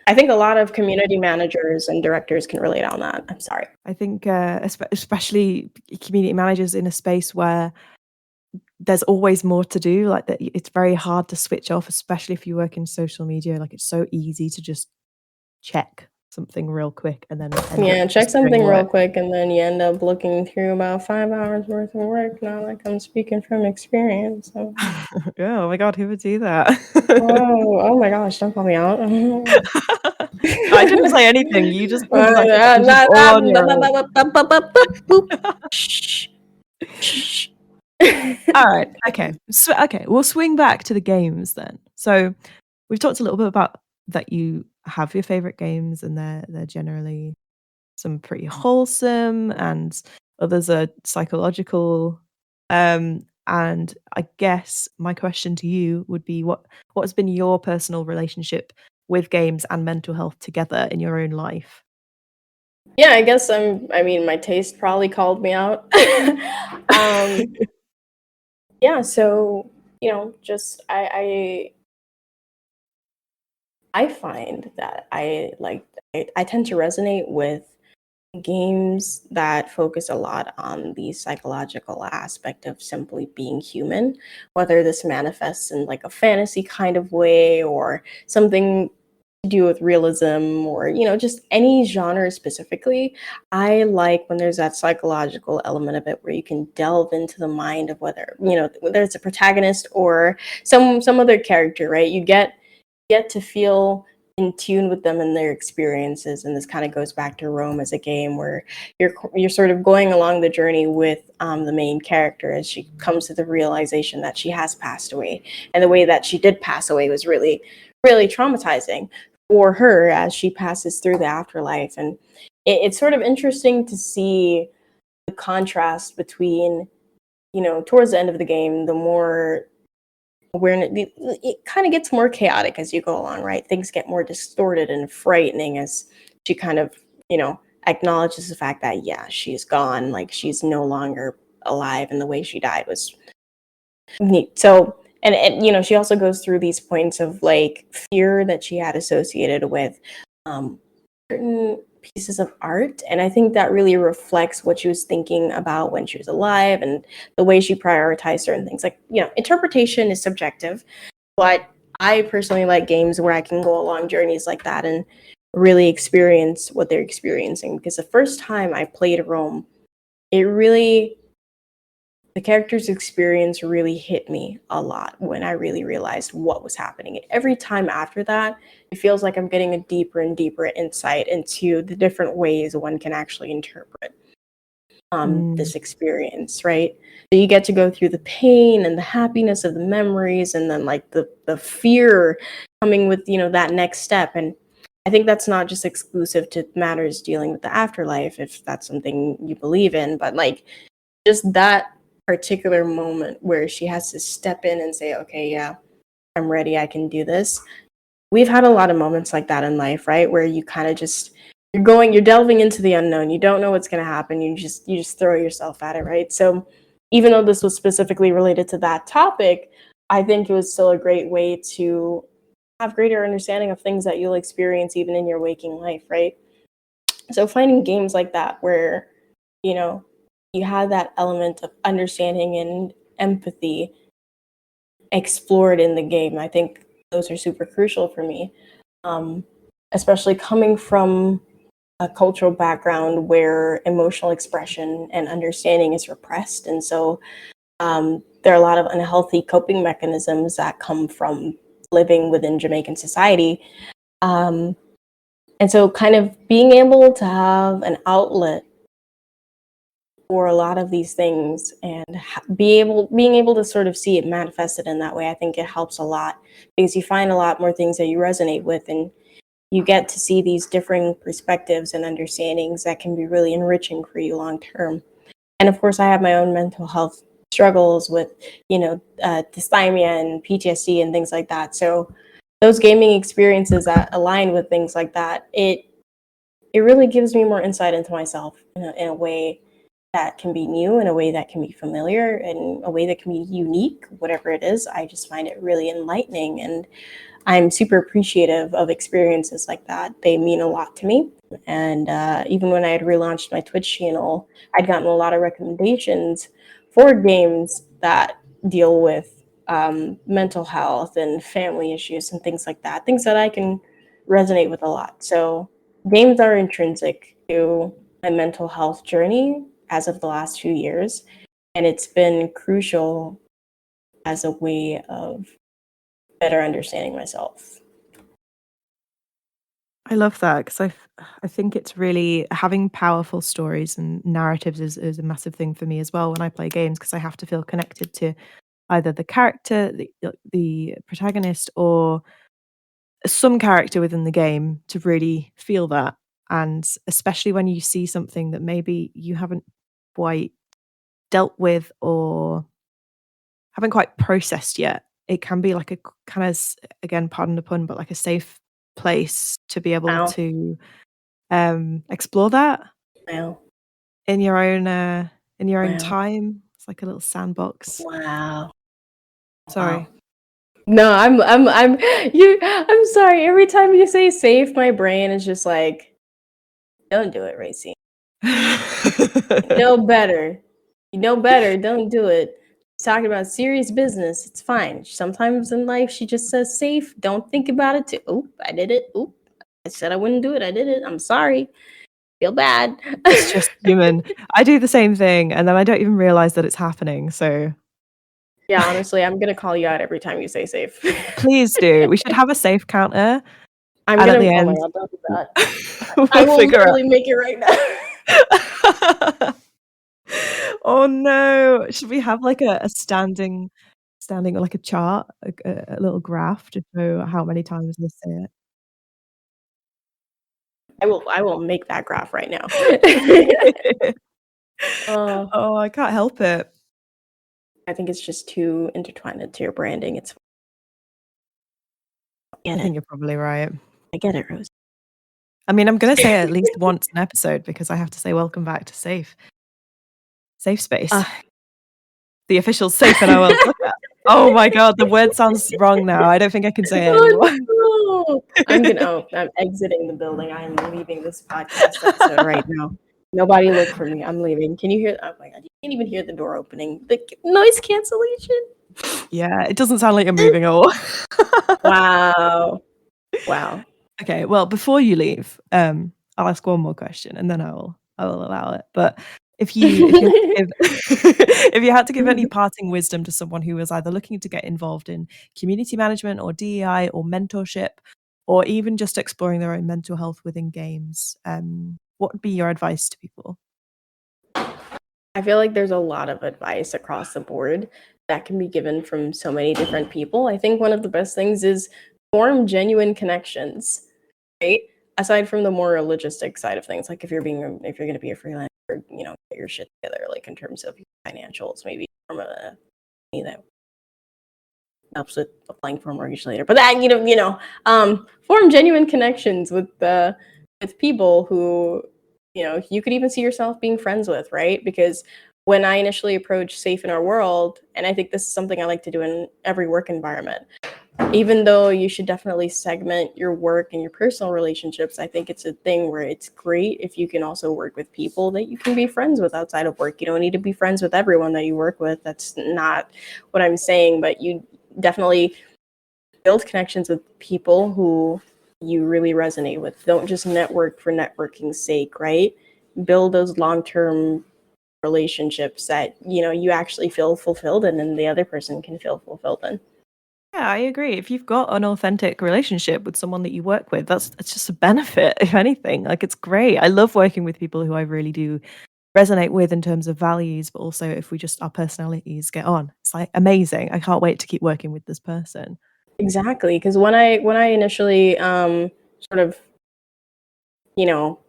I think a lot of community managers and directors can relate on that. I'm sorry. I think, especially community managers in a space where there's always more to do, like, that it's very hard to switch off, especially if you work in social media, like, it's so easy to just check. something real quick and then Yeah, check just doing something real work. quick, and then you end up looking through about 5 hours worth of work. Not like I'm speaking from experience. So. Oh my god, who would do that? Oh my gosh, don't call me out. I didn't say anything. You just pointed that conclusion all on your own. Shh. Shh. All right. Okay. So, okay, we'll swing back to the games then. So we've talked a little bit about that you have your favorite games, and they're generally some pretty wholesome, and others are psychological. And I guess my question to you would be, what has been your personal relationship with games and mental health together in your own life? Yeah, I guess I mean, my taste probably called me out. um, yeah, so just I find that I tend to resonate with games that focus a lot on the psychological aspect of simply being human, whether this manifests in like a fantasy kind of way or something to do with realism or just any genre specifically. I like when there's that psychological element of it where you can delve into the mind of whether it's a protagonist or some other character, right? You get to feel in tune with them and their experiences. And this kind of goes back to Rome as a game where you're sort of going along the journey with the main character as she comes to the realization that she has passed away, and the way that she did pass away was really really traumatizing for her as she passes through the afterlife. And it's sort of interesting to see the contrast between towards the end of the game, the more awareness, it kind of gets more chaotic as you go along, right? Things get more distorted and frightening as she kind of acknowledges the fact that yeah, she's gone, like she's no longer alive, and the way she died was neat. So and she also goes through these points of like fear that she had associated with um certain pieces of art, and I think that really reflects what she was thinking about when she was alive and the way she prioritized certain things. Like interpretation is subjective, but I personally like games where I can go along journeys like that and really experience what they're experiencing, because the first time I played Rome, it really the character's experience really hit me a lot when I really realized what was happening. Every time after that, it feels like I'm getting a deeper and deeper insight into the different ways one can actually interpret Mm. this experience, right? So you get to go through the pain and the happiness of the memories, and then like the fear coming with that next step. And I think that's not just exclusive to matters dealing with the afterlife, if that's something you believe in, but like just that particular moment where she has to step in and say, okay, yeah, I'm ready, I can do this. We've had a lot of moments like that in life, right? Where you kind of just you're delving into the unknown. You don't know what's going to happen. You just throw yourself at it, right? So even though this was specifically related to that topic, I think it was still a great way to have greater understanding of things that you'll experience even in your waking life, right? So finding games like that where you know you have that element of understanding and empathy explored in the game, I think those are super crucial for me, um, especially coming from a cultural background where emotional expression and understanding is repressed. And so there are a lot of unhealthy coping mechanisms that come from living within Jamaican society. Um, and so kind of being able to have an outlet for a lot of these things and being able to sort of see it manifested in that way, I think it helps a lot, because you find a lot more things that you resonate with, and you get to see these differing perspectives and understandings that can be really enriching for you long term. And of course, I have my own mental health struggles with dysthymia and PTSD and things like that. So those gaming experiences that align with things like that, it really gives me more insight into myself in a way that can be new, in a way that can be familiar, in a way that can be unique, whatever it is. I just find it really enlightening, and I'm super appreciative of experiences like that. They mean a lot to me. And even when I had relaunched my Twitch channel, I'd gotten a lot of recommendations for games that deal with mental health and family issues and things like that, things that I can resonate with a lot. So games are intrinsic to my mental health journey as of the last few years, and it's been crucial as a way of better understanding myself. I love that because I think it's really having powerful stories and narratives is a massive thing for me as well when I play games because I have to feel connected to either the character, the protagonist, or some character within the game to really feel that. And especially when you see something that maybe you haven't quite dealt with or haven't quite processed yet, it can be like a kind of, again, pardon the pun, but like a safe place to be able Wow. to explore that Wow. in your own Wow. time. It's like a little sandbox. Wow. Sorry. No, I'm sorry. Every time you say safe, my brain is just like, don't do it, Raccine. You know better. You know better. Don't do it. She's talking about serious business. It's fine. Sometimes in life, she just says safe. Don't think about it. Oop, I did it. Oop, I said I wouldn't do it. I did it. I'm sorry. Feel bad. It's just human. I do the same thing, and then I don't even realize that it's happening. So Yeah, honestly, I'm gonna call you out every time you say safe. please do. We should have a safe counter, I'm and at gonna. the Oh my end, god, don't do that. I we'll will figure literally make it right now. out. Oh no! Should we have like a standing or like a chart, a little graph to show how many times they say I will make that graph right now. it? Oh, Oh, I can't help it. I think it's just too intertwined into your branding. It's I think you're probably right. I get it, Rose. I mean, I'm gonna say it at least once an episode because I have to say welcome back to Safe Space. The official Safe in Our World podcast. Oh my god, the word sounds wrong now. I don't think I can say it anymore. Oh, no. I'm exiting the building. I am leaving this podcast episode right now. Nobody look for me. I'm leaving. Can you hear? Oh my god, you can't even hear the door opening. The noise cancellation. Yeah, it doesn't sound like you're moving at all. Wow. Wow. Okay, well, before you leave, I'll ask one more question and then I will allow it. But if you had to give if you had to give any parting wisdom to someone who was either looking to get involved in community management or DEI or mentorship, or even just exploring their own mental health within games, what would be your advice to people? I feel like there's a lot of advice across the board that can be given from so many different people. I think one of the best things is form genuine connections, right? Aside from the more logistic side of things, like if you're going to be a freelancer, get your shit together, like in terms of financials, maybe from a company that helps with applying for a mortgage later. But that form genuine connections with people who you could even see yourself being friends with, right? Because when I initially approached Safe in Our World, and I think this is something I like to do in every work environment, even though you should definitely segment your work and your personal relationships, I think it's a thing where it's great if you can also work with people that you can be friends with outside of work. You don't need to be friends with everyone that you work with. That's not what I'm saying, but you definitely build connections with people who you really resonate with. Don't just network for networking's sake, right? Build those long-term relationships that you actually feel fulfilled in, and the other person can feel fulfilled in. Yeah, I agree. If you've got an authentic relationship with someone that you work with, it's just a benefit, if anything. Like, it's great. I love working with people who I really do resonate with in terms of values, but also if we just our personalities get on. It's like amazing. I can't wait to keep working with this person. Exactly, because when I initially sort of you know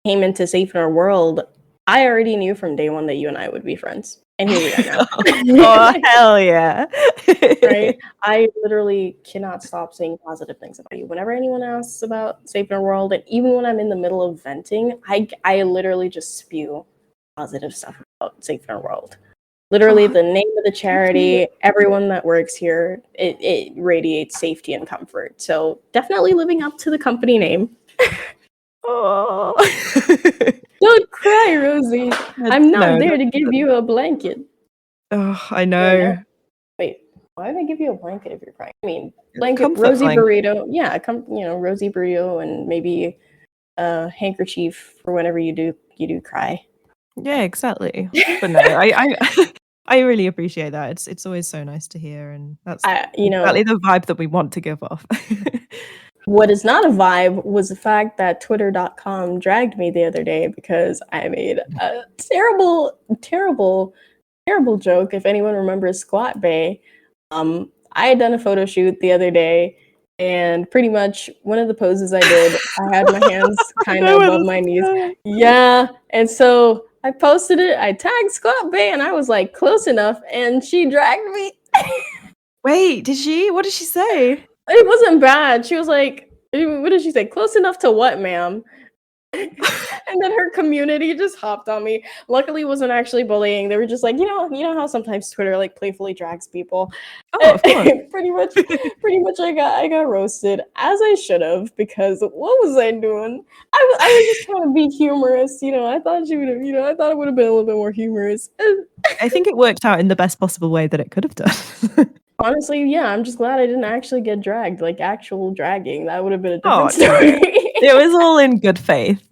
came into Safe in Our World, I already knew from day one that you and I would be friends, and here we are now. Oh, hell yeah. Right? I literally cannot stop saying positive things about you. Whenever anyone asks about Safe in Our World, and even when I'm in the middle of venting, I literally just spew positive stuff about Safe in Our World. Literally, Oh, the name of the thank you. charity, everyone that works here, it radiates safety and comfort. So definitely living up to the company name. Oh. Don't cry, Rosie. I'm not No, there to give you a blanket. oh, I Right now. know. Wait, why did I give you a blanket if you're crying? I mean, blanket, Comfort Rosie blanket. burrito. Yeah, Rosie burrito and maybe a handkerchief for whenever you do cry. Yeah, exactly. But no, I really appreciate that. It's always so nice to hear, and that's exactly the vibe that we want to give off. What is not a vibe was the fact that Twitter.com dragged me the other day because I made a terrible, terrible, terrible joke. If anyone remembers Squat Bay, I had done a photo shoot the other day, and pretty much one of the poses I did, I had my hands kind of above my knees. Yeah, and so I posted it. I tagged Squat Bay, and I was like, close enough, and she dragged me. Wait, did she? What did she say? It wasn't bad. She was like, what did she say? Close enough to what, ma'am? And then her community just hopped on me. Luckily, it wasn't actually bullying. They were just like, you know how sometimes Twitter like playfully drags people. Oh, of course. pretty much, I got roasted, as I should have, because what was I doing? I was just trying to be humorous. I thought she would have. I thought it would have been a little bit more humorous. I think it worked out in the best possible way that it could have done. Honestly, yeah, I'm just glad I didn't actually get dragged, like actual dragging. That would have been a different story. It was all in good faith.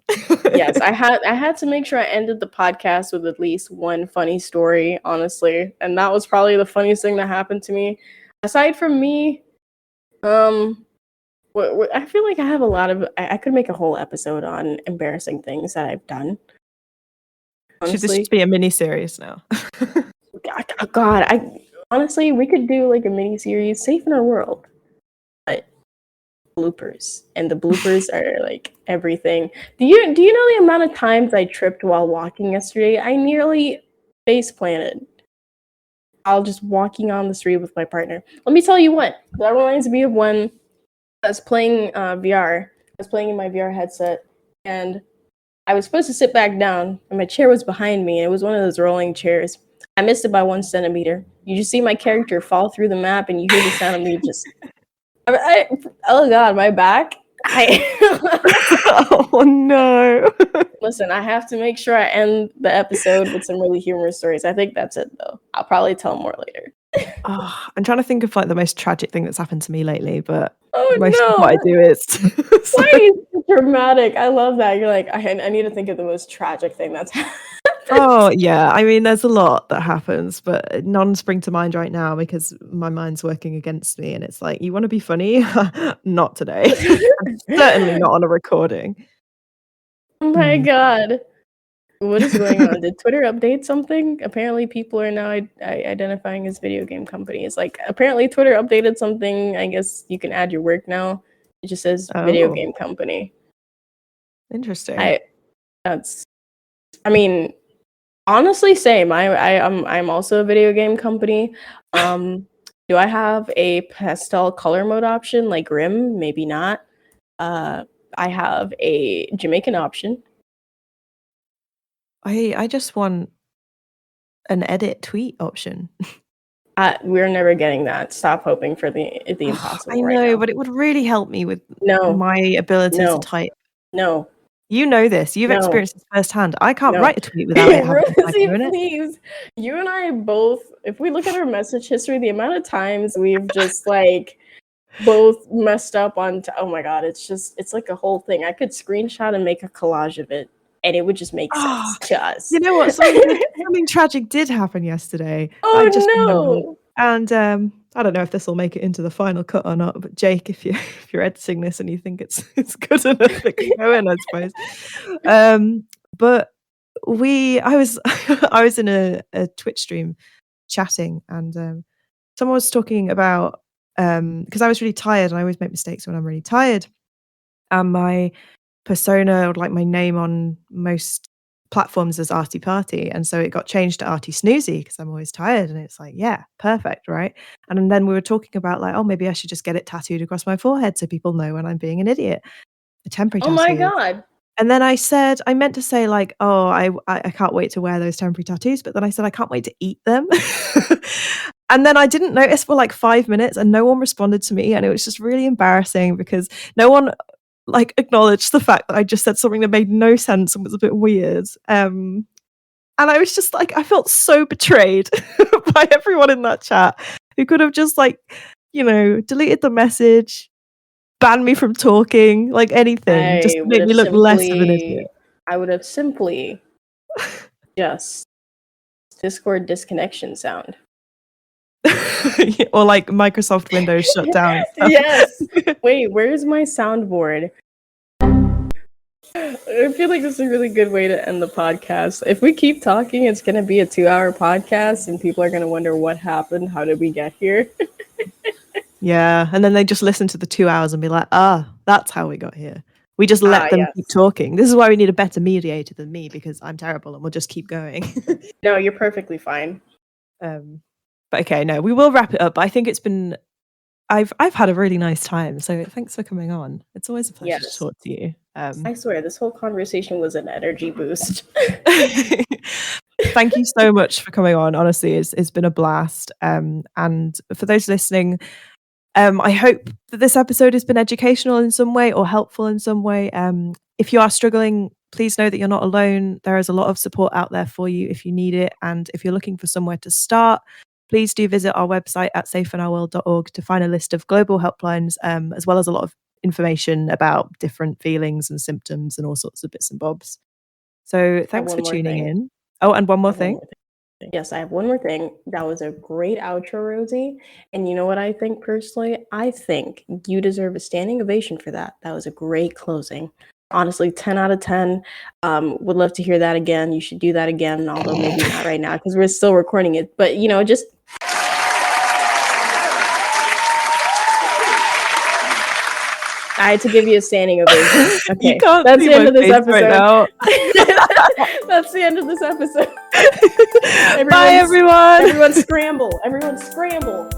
Yes, I had to make sure I ended the podcast with at least one funny story, honestly, and that was probably the funniest thing that happened to me. Aside from me, I feel like I have a lot of. I could make a whole episode on embarrassing things that I've done. Should this just be a mini series now? God, honestly, we could do like a mini series, Safe in Our World, but bloopers, and the bloopers are like everything. Do you know the amount of times I tripped while walking yesterday? I nearly face planted while just walking on the street with my partner. Let me tell you what, that reminds me of when I was playing VR. I was playing in my VR headset, and I was supposed to sit back down, and my chair was behind me, and it was one of those rolling chairs. I missed it by 1 centimeter. You just see my character fall through the map, and you hear the sound of me just. Oh God, my back. Oh no. Listen, I have to make sure I end the episode with some really humorous stories. I think that's it, though. I'll probably tell more later. I'm trying to think of like the most tragic thing that's happened to me lately, but most of what I do is. Why are you so dramatic? I love that. You're like, I need to think of the most tragic thing that's happened. Oh yeah, I mean, there's a lot that happens, but none spring to mind right now because my mind's working against me, and it's like, you want to be funny? Not today. Certainly not on a recording. Oh my God. What is going on? Did Twitter update something? Apparently, people are now identifying as video game companies. Like, apparently, Twitter updated something. I guess you can add your work now. It just says video game company. Interesting. I mean, honestly, same. I'm also a video game company. Do I have a pastel color mode option like Rim? Maybe not. I have a Jamaican option. I just want an edit tweet option. We're never getting that. Stop hoping for the impossible. I know, right now. but it would really help me with No, my ability to type. No. You know this. You've experienced this firsthand. I can't write a tweet without it having a typo in it. Please, you and I both. If we look at our message history, the amount of times we've just like both messed up on. Oh my God, it's like a whole thing. I could screenshot and make a collage of it, and it would just make sense to us. You know what? Something tragic did happen yesterday. Oh, I just remembered. And I don't know if this will make it into the final cut or not, but Jake, if you're editing this and you think it's good enough, it can go in, I suppose. But I was in a Twitch stream chatting, and someone was talking about because I was really tired, and I always make mistakes when I'm really tired, and my persona, or like my name on most platforms, is Arty Party, and so it got changed to Arty Snoozy because I'm always tired, and it's like, yeah, perfect, right? And then we were talking about like, oh, maybe I should just get it tattooed across my forehead so people know when I'm being an idiot. A temporary tattoo. Oh my God. And then I meant to say like, oh, I can't wait to wear those temporary tattoos, but then I said I can't wait to eat them. And then I didn't notice for like 5 minutes, and no one responded to me, and it was just really embarrassing because no one like acknowledged the fact that I just said something that made no sense and was a bit weird. And I was just like, I felt so betrayed by everyone in that chat who could have just like, deleted the message, ban me from talking, like anything, just I to would make have me look less of an idiot. simply just Discord disconnection sound. Or like Microsoft Windows shut down. Yes. Wait, where's my soundboard? I feel like this is a really good way to end the podcast. If we keep talking, it's going to be a 2-hour podcast and people are going to wonder what happened. How did we get here? Yeah. And then they just listen to the 2 hours and be like, that's how we got here. We just let them keep talking. This is why we need a better mediator than me, because I'm terrible and we'll just keep going. No, you're perfectly fine. But okay, no, we will wrap it up. But I think it's been, I've had a really nice time. So thanks for coming on. It's always a pleasure to talk to you. I swear, this whole conversation was an energy boost. Thank you so much for coming on. Honestly, it's been a blast. And for those listening, I hope that this episode has been educational in some way or helpful in some way. If you are struggling, please know that you're not alone. There is a lot of support out there for you if you need it. And if you're looking for somewhere to start, please do visit our website at safeinourworld.org to find a list of global helplines, as well as a lot of information about different feelings and symptoms and all sorts of bits and bobs. So thanks for tuning in. Oh, and one more thing. Yes, I have one more thing. That was a great outro, Rosie. And you know what I think personally? I think you deserve a standing ovation for that. That was a great closing. Honestly, 10 out of 10. Would love to hear that again. You should do that again, although maybe not right now because we're still recording it. But, just... I had to give you a standing ovation. Okay, you can't that's see the end of this episode right now. That's the end of this episode. Bye, everyone. Everyone scramble. Everyone scramble.